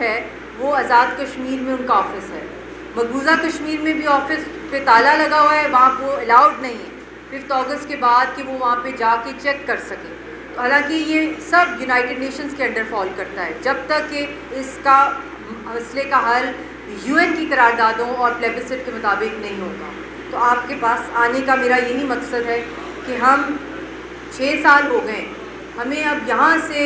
ہے وہ آزاد کشمیر میں ان کا آفس ہے. مقبوضہ کشمیر میں بھی آفس پہ تالا لگا ہوا ہے, وہاں وہ الاؤڈ نہیں ہے 5 اگست کے بعد کہ وہ وہاں پہ جا کے چیک کر سکے. حالانکہ یہ سب یونائٹڈ نیشنز کے انڈر فال کرتا ہے. جب تک کہ اس کا مسئلے کا حل UN کی قراردادوں اور پلیبسٹ کے مطابق نہیں ہوگا. تو آپ کے پاس آنے کا میرا یہی مقصد ہے کہ ہم 6 سال ہو گئے, ہمیں اب یہاں سے,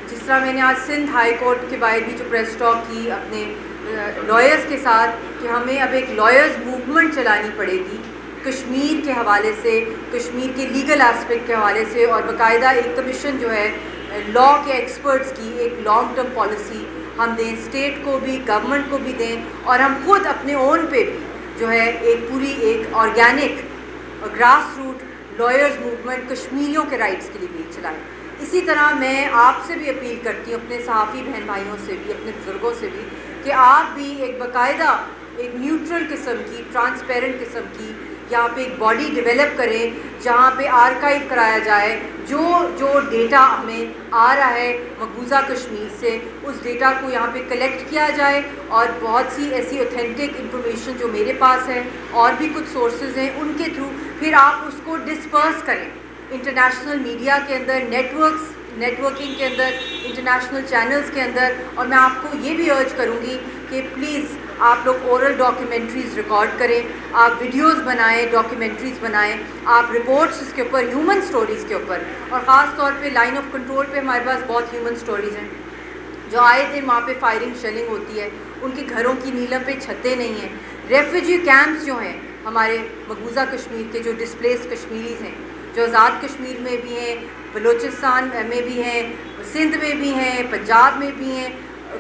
جس طرح میں نے آج سندھ ہائی کورٹ کے باہر بھی جو پریس ٹاک کی اپنے لائرز کے ساتھ, کہ ہمیں اب ایک لائرز موومنٹ چلانی پڑے گی کشمیر کے حوالے سے, کشمیر کے لیگل اسپیکٹ کے حوالے سے, اور باقاعدہ ایک کمیشن جو ہے لا کے ایکسپرٹس کی ایک لانگ ٹرم پالیسی ہم دیں, اسٹیٹ کو بھی گورنمنٹ کو بھی دیں, اور ہم خود اپنے اون پہ بھی جو ہے ایک پوری ایک organic grassroots lawyers movement کشمیریوں کے رائٹس کے لیے بھی چلائیں. اسی طرح میں آپ سے بھی اپیل کرتی ہوں, اپنے صحافی بہن بھائیوں سے بھی, اپنے بزرگوں سے بھی, کہ آپ بھی ایک باقاعدہ ایک نیوٹرل قسم کی, ٹرانسپیرنٹ قسم کی یہاں پہ ایک باڈی ڈیولپ کریں جہاں پہ آرکائیو کرایا جائے جو ڈیٹا ہمیں آ رہا ہے مقبوضہ کشمیر سے, اس ڈیٹا کو یہاں پہ کلیکٹ کیا جائے, اور بہت سی ایسی اوتھینٹک انفارمیشن جو میرے پاس ہے اور بھی کچھ سورسز ہیں ان کے تھرو پھر آپ اس کو ڈسپرس کریں انٹرنیشنل میڈیا کے اندر, نیٹورکنگ کے اندر, انٹرنیشنل چینلز کے اندر. اور میں آپ کو یہ بھی ارج کروں گی کہ پلیز آپ لوگ اورل ڈاکیومنٹریز ریکارڈ کریں, آپ ویڈیوز بنائیں, ڈاکیومنٹریز بنائیں, آپ رپورٹس اس کے اوپر, ہیومن سٹوریز کے اوپر, اور خاص طور پہ لائن آف کنٹرول پہ ہمارے پاس بہت ہیومن سٹوریز ہیں جو آئے دن وہاں پہ فائرنگ شیلنگ ہوتی ہے, ان کے گھروں کی نیلم پہ چھتیں نہیں ہیں. ریفیوجی کیمپس جو ہیں ہمارے مقبوضہ کشمیر کے, جو ڈسپلیس کشمیریز ہیں, جو آزاد کشمیر میں بھی ہیں, بلوچستان میں بھی ہیں, سندھ میں بھی ہیں, پنجاب میں بھی ہیں,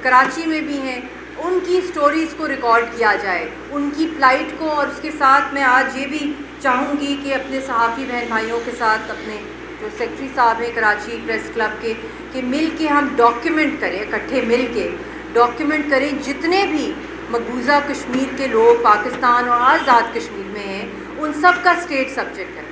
کراچی میں بھی ہیں, ان کی سٹوریز کو ریکارڈ کیا جائے, ان کی پلائٹ کو. اور اس کے ساتھ میں آج یہ بھی چاہوں گی کہ اپنے صحافی بہن بھائیوں کے ساتھ, اپنے جو سیکرٹری صاحب ہیں کراچی پریس کلب کے, کہ مل کے ہم ڈاکیومنٹ کریں, اکٹھے مل کے ڈاکیومنٹ کریں جتنے بھی مقبوضہ کشمیر کے لوگ پاکستان اور آزاد کشمیر میں ہیں, ان سب کا اسٹیٹ سبجیکٹ ہے.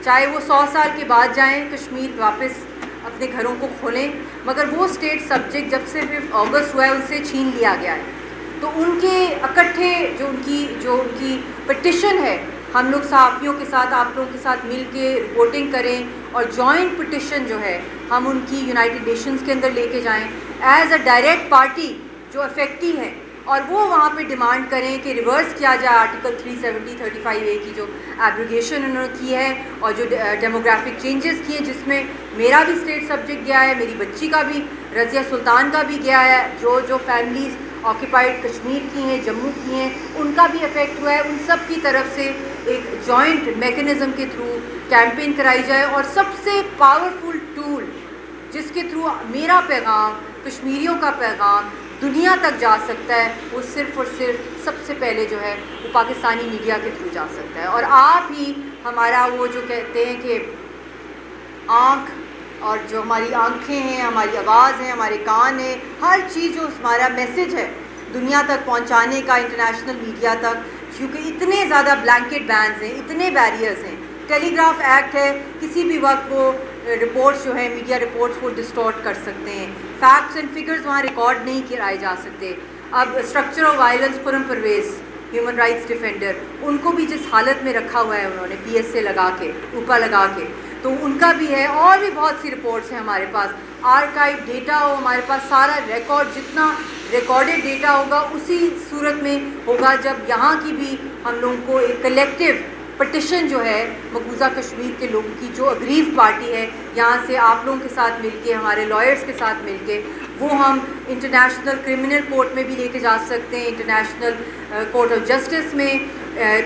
چاہے وہ 100 سال کے بعد جائیں کشمیر واپس اپنے گھروں کو کھولیں, مگر وہ اسٹیٹ سبجیکٹ جب سے 5 اگست ہوا ہے ان سے چھین لیا گیا ہے. تو ان کے اکٹھے جو ان کی پٹیشن ہے, ہم لوگ صحافیوں کے ساتھ, آپ لوگوں کے ساتھ مل کے رپورٹنگ کریں, اور جوائنٹ پٹیشن جو ہے ہم ان کی یونائٹڈ نیشنز کے اندر لے کے جائیں ایز اے ڈائریکٹ پارٹی جو افیکٹی ہیں, اور وہ وہاں پہ ڈیمانڈ کریں کہ ریورس کیا جائے آرٹیکل 370-35A کی جو ایبریگیشن انہوں نے کی ہے, اور جو ڈیموگرافک چینجز کیے جس میں میرا بھی اسٹیٹ سبجیکٹ گیا ہے, میری بچی کا بھی, رضیہ سلطان کا بھی گیا ہے, جو فیملیز آکیپائڈ کشمیر کی ہیں, جموں کی ہیں, ان کا بھی افیکٹ ہوا ہے. ان سب کی طرف سے ایک جوائنٹ میکنزم کے تھرو کیمپین کرائی جائے, اور سب سے پاورفل ٹول جس کے تھرو میرا پیغام, کشمیریوں کا پیغام دنیا تک جا سکتا ہے, وہ صرف اور صرف سب سے پہلے جو ہے وہ پاکستانی میڈیا کے تھرو جا سکتا ہے. اور آپ ہی ہمارا وہ جو کہتے ہیں کہ آنکھ, اور جو ہماری آنکھیں ہیں, ہماری آواز ہے, ہمارے کان ہیں, ہر چیز جو ہمارا میسج ہے دنیا تک پہنچانے کا, انٹرنیشنل میڈیا تک, کیونکہ اتنے زیادہ بلینکٹ بینز ہیں, اتنے بیریئرز ہیں. ٹیلی گراف ایکٹ ہے, کسی بھی وقت وہ رپورٹس جو ہیں, میڈیا رپورٹس کو ڈسٹورٹ کر سکتے ہیں, فیکٹس اینڈ فگرز وہاں ریکارڈ نہیں کرائے جا سکتے. اب structure of violence, Khurram Parvez human rights defender, ان کو بھی جس حالت میں رکھا ہوا ہے انہوں نے PSA لگا کے, اوپا لگا کے, تو ان کا بھی ہے. اور بھی بہت سی رپورٹس ہیں ہمارے پاس, آرکائیو ڈیٹا ہو ہمارے پاس, سارا ریکارڈ, جتنا ریکارڈڈ ڈیٹا ہوگا اسی صورت میں ہوگا جب یہاں کی بھی ہم لوگوں کو ایک کلیکٹیو پٹیشن جو ہے مقبوضہ کشمیر کے لوگوں کی, جو اگریو پارٹی ہے, یہاں سے آپ لوگوں کے ساتھ مل کے, ہمارے لائرز کے ساتھ مل کے, وہ ہم انٹرنیشنل کرمنل کورٹ میں بھی لے کے جا سکتے ہیں, انٹرنیشنل کورٹ آف جسٹس میں,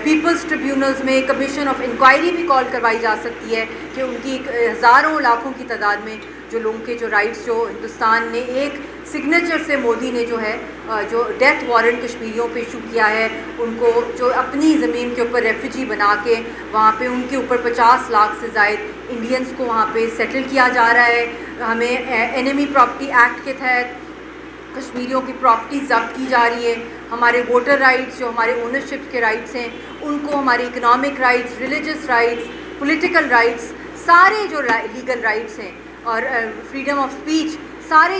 پیپلز ٹریبیونلز میں کمیشن آف انکوائری بھی کال کروائی جا سکتی ہے, کہ ان کی ہزاروں لاکھوں کی تعداد میں جو لوگوں کے جو رائٹس جو ہندوستان نے ایک سگنیچر سے, مودی نے جو ہے جو ڈیتھ وارنٹ کشمیریوں پہ ایشو کیا ہے, ان کو جو اپنی زمین کے اوپر ریفیوجی بنا کے وہاں پہ ان کے اوپر 50 لاکھ سے زائد انڈینز کو وہاں پہ سیٹل کیا جا رہا ہے. ہمیں اینیمی پراپرٹی ایکٹ کے تحت کشمیریوں کی پراپرٹی ضبط کی جا رہی ہے. ہمارے ووٹر رائٹس, جو ہمارے اونرشپ کے رائٹس ہیں, ان کو, ہماری economic rights, religious rights, political rights, سارے جو لیگل رائٹس ہیں, اور فریڈم آف اسپیچ, سارے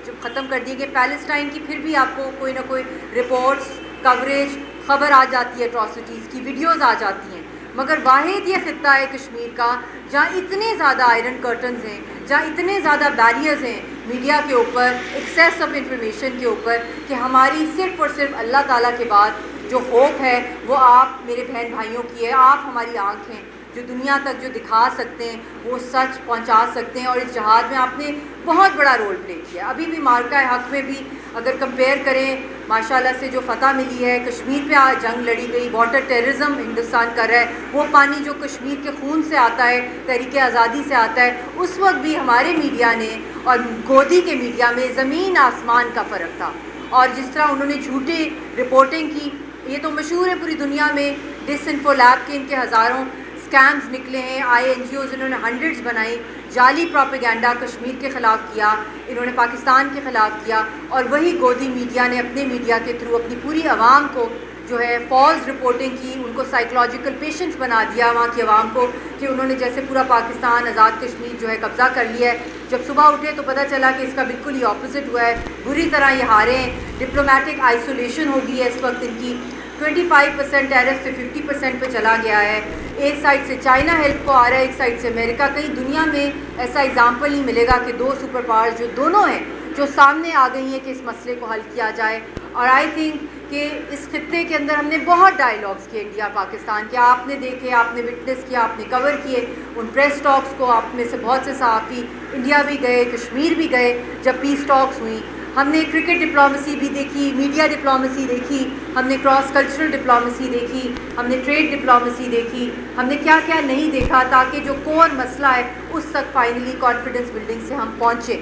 جو ختم کر دیے گئے. پیلسٹائن کی پھر بھی آپ کو کوئی نہ کوئی رپورٹس، کوریج، خبر آ جاتی ہے، اٹراسٹیز کی ویڈیوز آ جاتی ہیں. مگر واحد یہ خطہ ہے کشمیر کا جہاں اتنے زیادہ آئرن کرٹنز ہیں، جہاں اتنے زیادہ بیریئرز ہیں میڈیا کے اوپر، ایکسیس آف انفارمیشن کے اوپر، کہ ہماری صرف اور صرف اللہ تعالیٰ کے بعد جو ہوپ ہے وہ آپ میرے بہن بھائیوں کی ہے. آپ ہماری آنکھ ہیں جو دنیا تک جو دکھا سکتے ہیں، وہ سچ پہنچا سکتے ہیں. اور اس جہاد میں آپ نے بہت بڑا رول پلے کیا. ابھی بھی مارکہ حق میں بھی اگر کمپیئر کریں ماشاءاللہ سے جو فتح ملی ہے، کشمیر پہ جنگ لڑی گئی، واٹر ٹیررزم ہندوستان کر رہا ہے، وہ پانی جو کشمیر کے خون سے آتا ہے، تحریک آزادی سے آتا ہے، اس وقت بھی ہمارے میڈیا نے اور گودی کے میڈیا میں زمین آسمان کا فرق تھا. اور جس طرح انہوں نے جھوٹی رپورٹنگ کی، یہ تو مشہور ہے پوری دنیا میں، ڈس انفو لیب کے ان کے ہزاروں اسکیمز نکلے ہیں. INGOs انہوں نے ہنڈریڈز بنائی، جعلی پروپیگنڈا کشمیر کے خلاف کیا، انہوں نے پاکستان کے خلاف کیا. اور وہی گودی میڈیا نے اپنے میڈیا کے تھرو اپنی پوری عوام کو جو ہے فالس رپورٹنگ کی، ان کو سائیکولوجیکل پیشنٹس بنا دیا وہاں کی عوام کو، کہ انہوں نے جیسے پورا پاکستان آزاد کشمیر جو ہے قبضہ کر لیا ہے. جب صبح اٹھے تو پتہ چلا کہ اس کا بالکل ہی اپوزٹ ہوا ہے، بری طرح یہ ہارے ہیں. ڈپلومیٹک آئسولیشن ہو گئی ہے اس وقت ان کی، 25% ٹیرف سے 50% پہ چلا گیا ہے. ایک سائڈ سے چائنا ہیلپ کو آ رہا ہے، ایک سائڈ سے امریکہ. کہیں دنیا میں ایسا ایگزامپل نہیں ملے گا کہ دو سپر پاورز جو دونوں ہیں جو سامنے آ گئی ہیں کہ اس مسئلے کو حل کیا جائے. اور آئی تھنک کہ اس خطے کے اندر ہم نے بہت ڈائیلاگس کیے انڈیا پاکستان کے، آپ نے دیکھے، آپ نے وٹنس کیا، آپ نے کور کیے ان پریس ٹاکس کو. آپ میں سے بہت سے صحافی انڈیا بھی گئے، کشمیر بھی گئے جب پیس ٹاکس ہوئیں. ہم نے کرکٹ ڈپلومیسی بھی دیکھی، میڈیا ڈپلومیسی دیکھی، ہم نے کراس کلچرل ڈپلومیسی دیکھی، ہم نے ٹریڈ ڈپلومیسی دیکھی، ہم نے کیا کیا نہیں دیکھا تاکہ جو کور مسئلہ ہے اس تک فائنلی کانفیڈنس بلڈنگ سے ہم پہنچے.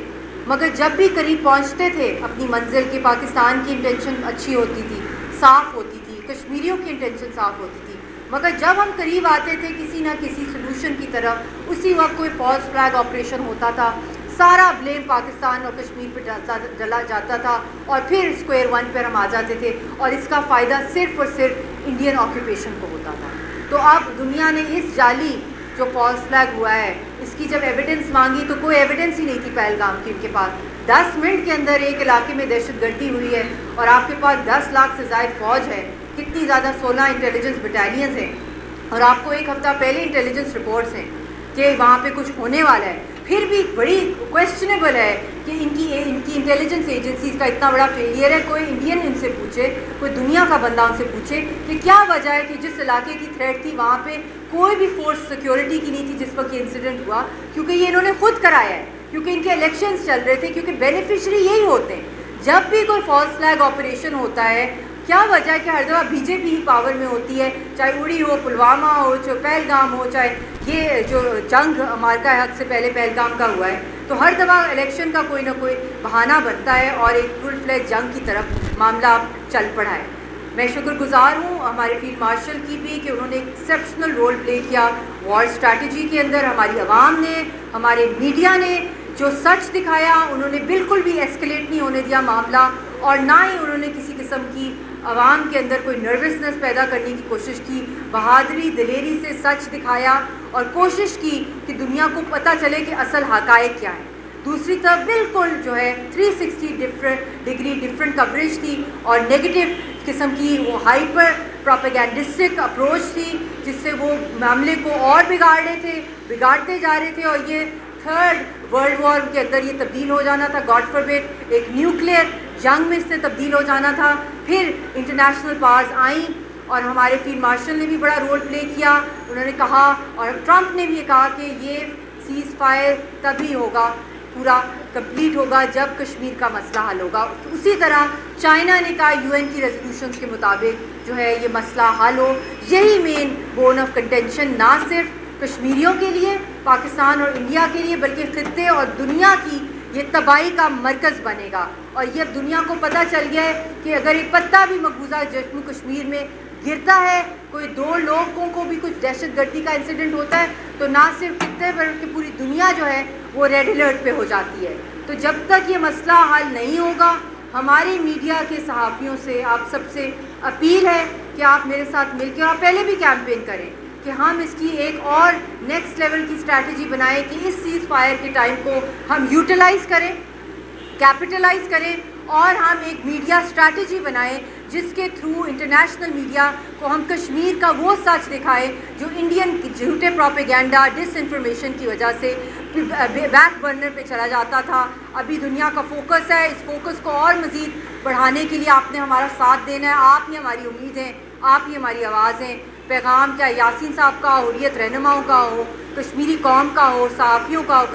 مگر جب بھی قریب پہنچتے تھے اپنی منزل کے، پاکستان کی انٹینشن اچھی ہوتی تھی، صاف ہوتی تھی، کشمیریوں کی انٹینشن صاف ہوتی تھی. مگر جب ہم قریب آتے تھے کسی نہ کسی سلوشن کی طرف، اسی وقت کوئی فالس فلیگ آپریشن ہوتا تھا، سارا بلیم پاکستان اور کشمیر پہ ڈلا جاتا تھا، اور پھر اسکوائر ون پر ہم آ جاتے تھے، اور اس کا فائدہ صرف اور صرف انڈین آکوپیشن کو ہوتا تھا. تو اب دنیا نے اس جعلی جو فالس فلیگ ہوا ہے اس کی جب ایویڈنس مانگی تو کوئی ایویڈنس ہی نہیں تھی پہلگام کی ان کے پاس. 10 منٹ کے اندر ایک علاقے میں دہشت گردی ہوئی ہے اور آپ کے پاس 10 لاکھ سے زائد فوج ہے، کتنی زیادہ 16 انٹیلیجنس بٹالینز ہیں، اور آپ کو ایک ہفتہ پہلے انٹیلیجنس رپورٹس ہیں کہ وہاں پہ کچھ ہونے والا ہے. پھر بھی بڑی کویسچنیبل ہے کہ ان کی انٹیلیجنس ایجنسیز کا اتنا بڑا فیلئر ہے. کوئی انڈین ان سے پوچھے، کوئی دنیا کا بندہ ان سے پوچھے کہ کیا وجہ ہے کہ جس علاقے کی تھریٹ تھی وہاں پہ کوئی بھی فورس سیکیورٹی کی نہیں تھی جس وقت یہ انسیڈنٹ ہوا. کیونکہ یہ انہوں نے خود کرایا ہے، کیونکہ ان کے الیکشنز چل رہے تھے، کیونکہ بینیفیشری یہی ہوتے ہیں. جب بھی کوئی فالس فلیگ آپریشن ہوتا ہے، کیا وجہ ہے کہ ہر دفعہ بی جے پی ہی پاور میں ہوتی ہے، چاہے اڑی ہو، پلوامہ ہو، چاہے پہلگام ہو، چاہے یہ جو جنگ مارکہ حق سے پہلے پہلگام کا ہوا ہے. تو ہر دفعہ الیکشن کا کوئی نہ کوئی بہانہ بنتا ہے اور ایک فل فلیج جنگ کی طرف معاملہ چل پڑا ہے. میں شکر گزار ہوں ہمارے فیلڈ مارشل کی بھی کہ انہوں نے ایکسیپشنل رول پلے کیا وار اسٹریٹجی کے اندر. ہماری عوام نے، ہمارے میڈیا نے جو سچ دکھایا، انہوں نے بالکل بھی ایسکلیٹ نہیں ہونے دیا معاملہ، اور نہ ہی انہوں نے کسی قسم کی عوام کے اندر کوئی نروسنس پیدا کرنے کی کوشش کی. بہادری، دلیری سے سچ دکھایا اور کوشش کی کہ دنیا کو پتہ چلے کہ اصل حقائق کیا ہے. دوسری طرف بالکل جو ہے 360 ڈگری ڈفرینٹ کوریج تھی اور نیگیٹو قسم کی وہ ہائپر پروپیگنڈسٹک اپروچ تھی، جس سے وہ معاملے کو اور بگاڑتے جا رہے تھے. اور یہ 3rd ورلڈ وار کے اندر یہ تبدیل ہو جانا تھا، گاڈ فاربیڈ ایک نیوکلیئر جنگ میں اس نے تبدیل ہو جانا تھا. پھر انٹرنیشنل پاورز آئیں اور ہمارے فیلڈ مارشل نے بھی بڑا رول پلے کیا. انہوں نے کہا، اور ٹرمپ نے بھی یہ کہا کہ یہ سیز فائر تبھی ہوگا، پورا کمپلیٹ ہوگا جب کشمیر کا مسئلہ حل ہوگا. اسی طرح چائنا نے کہا UN کی ریزولوشنز کے مطابق جو ہے یہ مسئلہ حل ہو. یہی مین بون آف کنٹینشن نہ صرف کشمیریوں کے لیے، پاکستان اور انڈیا کے لیے، بلکہ خطے اور دنیا کی یہ تباہی کا مرکز بنے گا. اور یہ اب دنیا کو پتہ چل گیا ہے کہ اگر ایک پتا بھی مقبوضہ جموں کشمیر میں گرتا ہے، کوئی 2 لوگوں کو بھی کچھ دہشت گردی کا انسیڈنٹ ہوتا ہے، تو نہ صرف خطے بلکہ پوری دنیا جو ہے وہ ریڈ الرٹ پہ ہو جاتی ہے. تو جب تک یہ مسئلہ حل نہیں ہوگا، ہماری میڈیا کے صحافیوں سے آپ سب سے اپیل ہے کہ آپ میرے ساتھ مل کے، اور آپ پہلے بھی کیمپین کریں کہ ہم اس کی ایک اور نیکسٹ لیول کی اسٹریٹجی بنائیں کہ اس سیز فائر کے ٹائم کو ہم یوٹیلائز کریں کیپٹلائز کریں اور ہم ایک میڈیا اسٹریٹجی بنائیں جس کے تھرو انٹرنیشنل میڈیا کو ہم کشمیر کا وہ سچ دکھائیں جو انڈین جھوٹے پروپیگنڈا ڈس انفارمیشن کی وجہ سے بیک برنر پہ چلا جاتا تھا. ابھی دنیا کا فوکس ہے, اس فوکس کو اور مزید بڑھانے کے لیے آپ نے ہمارا ساتھ دینا ہے. آپ ہی ہماری امید ہیں, آپ ہی ہماری آواز ہیں. پیغام چاہے یاسین صاحب کا, حریت رہنماؤں کا ہو, کشمیری قوم کا ہو, صحافیوں کا ہو,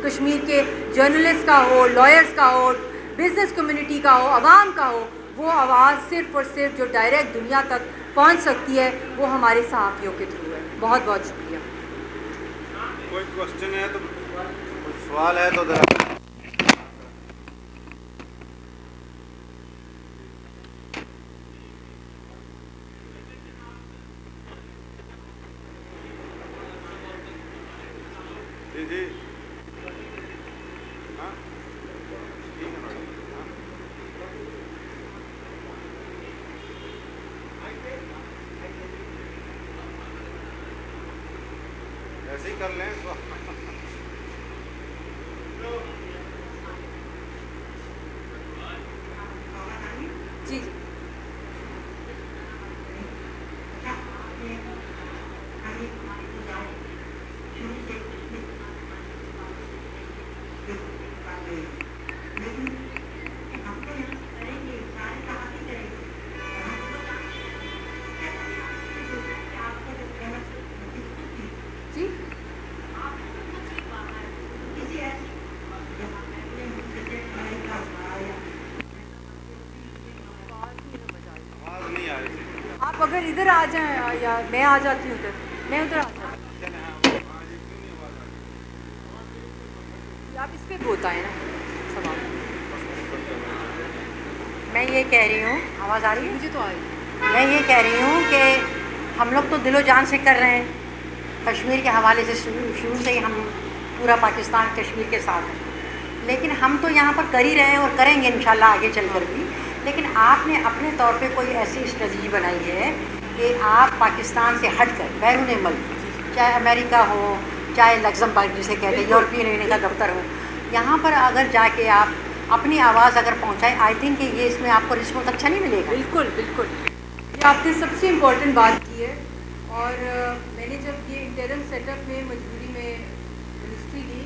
کشمیر کے جرنلسٹ کا ہو, لائرز کا ہو, بزنس کمیونٹی کا ہو, عوام کا ہو, وہ آواز صرف اور صرف جو ڈائریکٹ دنیا تک پہنچ سکتی ہے وہ ہمارے صحافیوں کے تھرو ہے. بہت بہت شکریہ. کوئی کوشچن ہے تو, کوئی سوال ہے تو ذرا. جی جی ہاں ٹھیک ہے میڈم. ایسے ہی کر لیں. جی جی جی آواز نہیں آ رہی تھی. آپ اگر ادھر آ جائیں یا میں آ جاتی ہوں ادھر, میں ادھر آ جاتی چلیں ہاں یہ کیوں نہیں آواز آ رہی؟ ہوں. آپ اس پہ بتائیں نا سوال. میں یہ کہہ رہی ہوں, آواز آ رہی ہے؟ مجھے تو آئی. میں یہ کہہ رہی ہوں کہ ہم لوگ تو دل و جان سے کر رہے ہیں کشمیر کے حوالے سے, شروع سے ہی ہم پورا پاکستان کشمیر کے ساتھ ہیں, لیکن ہم تو یہاں پر کر ہی رہے ہیں اور کریں گے انشاءاللہ آگے چل کر بھی. لیکن آپ نے اپنے طور پہ کوئی ایسی اسٹریٹجی بنائی ہے کہ آپ پاکستان سے ہٹ کر بیرون ملک, چاہے امریکہ ہو, چاہے لگزمبرگ جسے کہتے ہیں یورپین یونین کا دفتر ہو, یہاں پر اگر جا کے آپ اپنی آواز اگر پہنچائیں, آئی تھنک کہ یہ اس میں آپ کو رسپانس اچھا نہیں ملے گا. بالکل بالکل, یہ آپ نے سب سے امپورٹنٹ بات کی ہے. اور میں نے جب یہ انٹرم سیٹ اپ میں مجبوری میں منسٹری لی,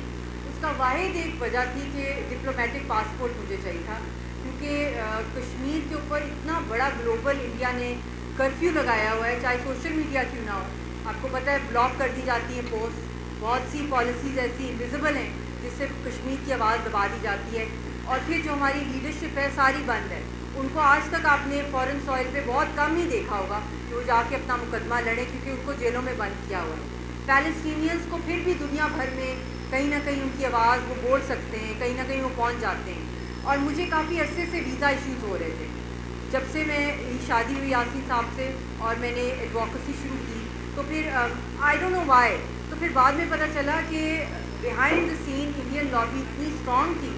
اس کا واحد ایک وجہ تھی کہ ڈپلومیٹک پاسپورٹ مجھے چاہیے تھا, کیونکہ کشمیر کے اوپر اتنا بڑا گلوبل انڈیا نے کرفیو لگایا ہوا ہے, چاہے سوشل میڈیا کیوں نہ ہو. آپ کو پتہ ہے بلاک کر دی جاتی ہیں پوسٹ, بہت سی پالیسیز ایسی انویزیبل ہیں جس سے کشمیر کی آواز دبا دی جاتی ہے, اور پھر جو ہماری لیڈرشپ ہے ساری بند ہے. ان کو آج تک آپ نے فورن سوائل پہ بہت کم ہی دیکھا ہوگا کہ وہ جا کے اپنا مقدمہ لڑیں, کیونکہ ان کو جیلوں میں بند کیا ہوا ہے. پیلسٹینینس کو پھر بھی دنیا بھر میں کہیں نہ کہیں ان کی آواز وہ بول سکتے ہیں, کہیں نہ کہیں وہ پہنچ جاتے ہیں. اور مجھے کافی عرصے سے ویزا ایشوز ہو رہے تھے. جب سے میں شادی ہوئی یاسین صاحب سے اور میں نے ایڈوکیسی شروع کی, تو پھر آئی ڈونٹ نو وائی, تو پھر بعد میں پتہ چلا کہ behind the scene Indian lobby اتنی اسٹرانگ تھی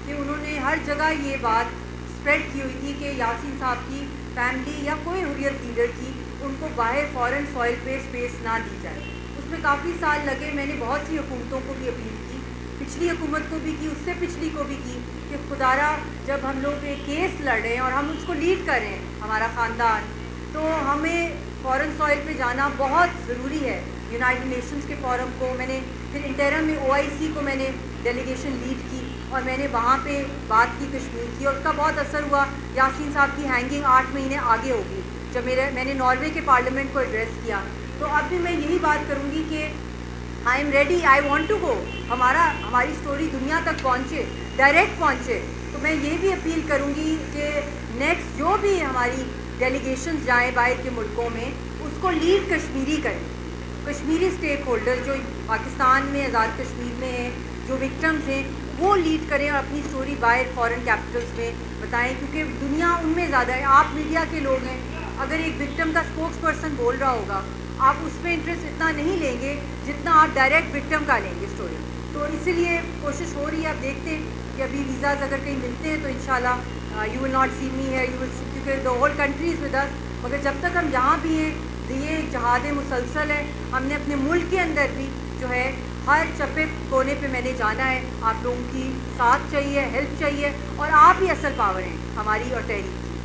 کہ انہوں نے ہر جگہ یہ بات اسپریڈ کی ہوئی تھی کہ یاسین صاحب کی فیملی یا کوئی حریت لیڈر کی ان کو باہر فورن سوائل پہ اسپیس نہ دی جائے. اس میں کافی سال لگے. میں نے بہت سی حکومتوں کو بھی اپیل کی, پچھلی حکومت کو بھی کی, اس سے پچھلی کو بھی کی, کہ خدارا جب ہم لوگ ایک کیس لڑ رہے ہیں اور ہم اس کو لیڈ کر رہے ہیں ہمارا خاندان, تو ہمیں فورن سوائل پہ جانا بہت ضروری ہے. یونائٹڈ نیشنز کے فورم کو میں نے, پھر انٹرم میں OIC کو میں نے ڈیلیگیشن لیڈ کی, اور میں نے وہاں پہ بات کی کشمیر کی, اور اس کا بہت اثر ہوا. یاسین صاحب کی ہینگنگ 8 مہینے آگے ہوگی جب میں نے ناروے کے پارلیمنٹ کو ایڈریس کیا. تو اب بھی میں یہی بات کروں گی کہ I am ready, I want to go. ہماری اسٹوری دنیا تک پہنچے, ڈائریکٹ پہنچے. تو میں یہ بھی اپیل کروں گی کہ نیکسٹ جو بھی ہماری ڈیلیگیشنز جائیں باہر کے ملکوں میں, اس کو لیڈ کشمیری کریں. کشمیری اسٹیک ہولڈر جو پاکستان میں آزاد کشمیر میں ہیں, جو وکٹمز ہیں, وہ لیڈ کریں اور اپنی اسٹوری باہر فورن کیپٹلز میں بتائیں, کیونکہ دنیا ان میں زیادہ ہے. آپ میڈیا کے لوگ ہیں, اگر ایک وکٹم کا اسپوکس پرسن بول رہا ہوگا, آپ اس پہ انٹرسٹ اتنا نہیں لیں گے جتنا آپ ڈائریکٹ وکٹم کا لیں گے اسٹوری. تو اسی لیے کوشش ہو رہی ہے. آپ دیکھتے ہیں کہ ابھی ویزاز اگر کہیں ملتے ہیں تو انشاءاللہ یو ول ناٹ سی می ہے, یو ول, کیونکہ the whole country is with us. مگر جب تک ہم جہاں بھی ہیں, یہ ایک جہاد مسلسل ہے. ہم نے اپنے ملک کے اندر بھی جو ہے ہر چپے کونے پہ میں نے جانا ہے. آپ لوگوں کی ساتھ چاہیے, ہیلپ چاہیے, اور آپ ہی اصل پاور ہیں ہماری اور تحریک کی.